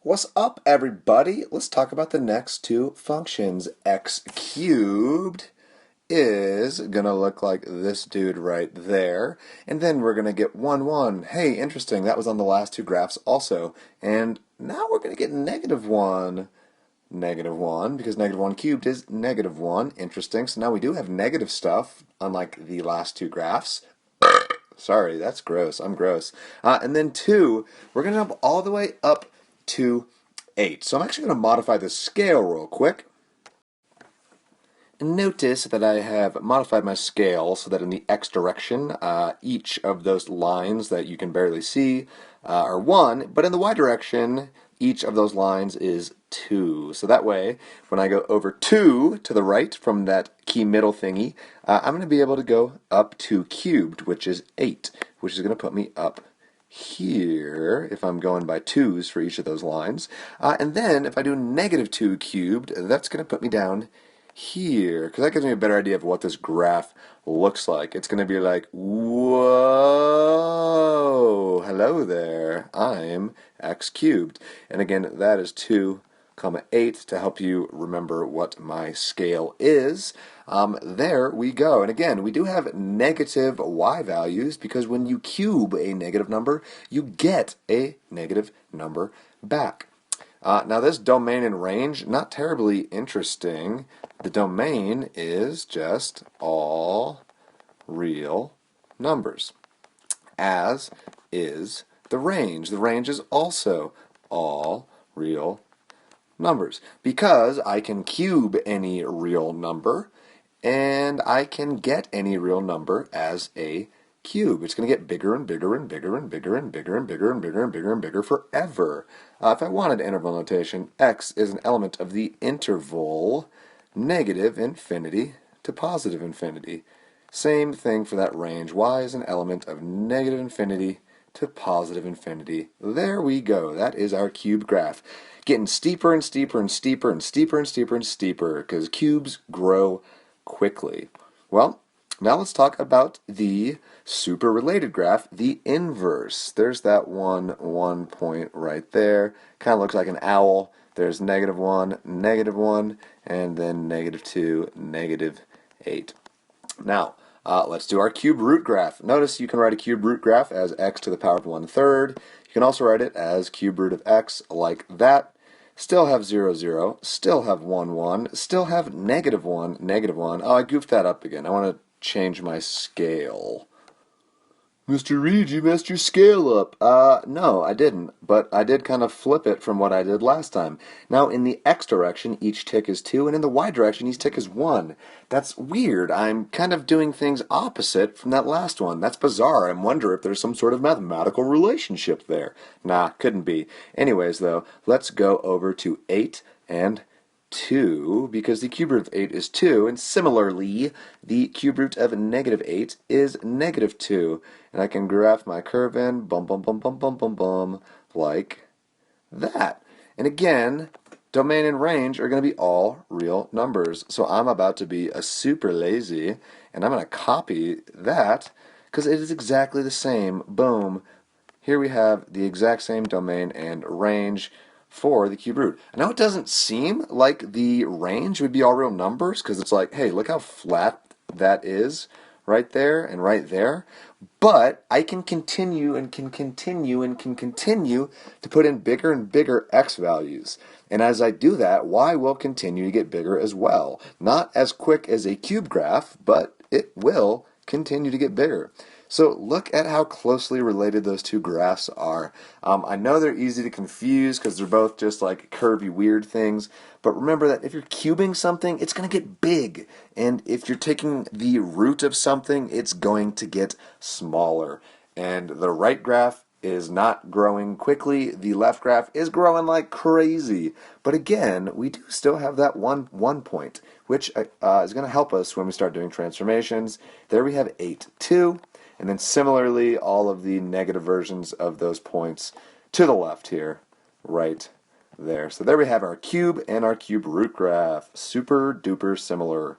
What's up, everybody? Let's talk about the next two functions. X cubed is gonna look like this dude right there, and then we're gonna get 1, 1. Hey, interesting, that was on the last two graphs also. And now we're gonna get -1, -1, because -1 cubed is -1. Interesting, so now we do have negative stuff, unlike the last two graphs. Sorry, that's gross. I'm gross. And then 2, we're going to jump all the way up to 8. So I'm actually going to modify the scale real quick. And notice that I have modified my scale so that in the x direction, each of those lines that you can barely see are 1, but in the y direction, each of those lines is 2. So that way, when I go over 2 to the right from that key middle thingy, I'm going to be able to go up 2 cubed, which is 8, which is going to put me up here if I'm going by 2's for each of those lines. And then if I do -2 cubed, that's going to put me down here, because that gives me a better idea of what this graph looks like. It's going to be like, whoa, hello there, I'm x cubed. And again, that is 2, 8 to help you remember what my scale is. There we go. And again, we do have negative y values because when you cube a negative number, you get a negative number back. Now this domain and range, not terribly interesting. The domain is just all real numbers, as is the range. The range is also all real numbers, because I can cube any real number, and I can get any real number as a cube. It's going to get bigger and bigger and bigger and bigger and bigger and bigger and bigger and bigger and bigger forever. If I wanted interval notation, x is an element of the interval -infinity to +infinity. Same thing for that range. Y is an element of -infinity to +infinity. There we go. That is our cube graph. Getting steeper and steeper and steeper and steeper and steeper and steeper because cubes grow quickly. Well, now let's talk about the super related graph, the inverse. There's that 1, 1 point right there. Kind of looks like an owl. There's -1, -1, and then -2, -8. Now, let's do our cube root graph. Notice you can write a cube root graph as x to the power of 1/3. You can also write it as cube root of x like that. Still have 0, 0, still have 1, 1, still have -1, -1. Oh, I goofed that up again. I want to change my scale. Mr. Reed, you messed your scale up. No, I didn't, but I did kind of flip it from what I did last time. Now, in the x direction, each tick is 2, and in the y direction, each tick is 1. That's weird. I'm kind of doing things opposite from that last one. That's bizarre. I wonder if there's some sort of mathematical relationship there. Nah, couldn't be. Anyways, though, let's go over to 8 and 2, because the cube root of 8 is 2, and similarly, the cube root of -8 is -2. And I can graph my curve in, bum, bum, bum, bum, bum, bum, bum, like that. And again, domain and range are going to be all real numbers. So I'm about to be a super lazy, and I'm going to copy that, because it is exactly the same. Boom. Here we have the exact same domain and range for the cube root. I know it doesn't seem like the range would be all real numbers, because it's like, hey, look how flat that is right there and right there. But I can continue and can continue and can continue to put in bigger and bigger x values. And as I do that, y will continue to get bigger as well. Not as quick as a cube graph, but it will continue to get bigger. So look at how closely related those two graphs are. I know they're easy to confuse because they're both just like curvy, weird things. But remember that if you're cubing something, it's going to get big. And if you're taking the root of something, it's going to get smaller. And the right graph is not growing quickly. The left graph is growing like crazy. But again, we do still have that 1, 1 point, which is going to help us when we start doing transformations. There we have 8, 2. And then similarly, all of the negative versions of those points to the left here, right there. So there we have our cube and our cube root graph. Super duper similar.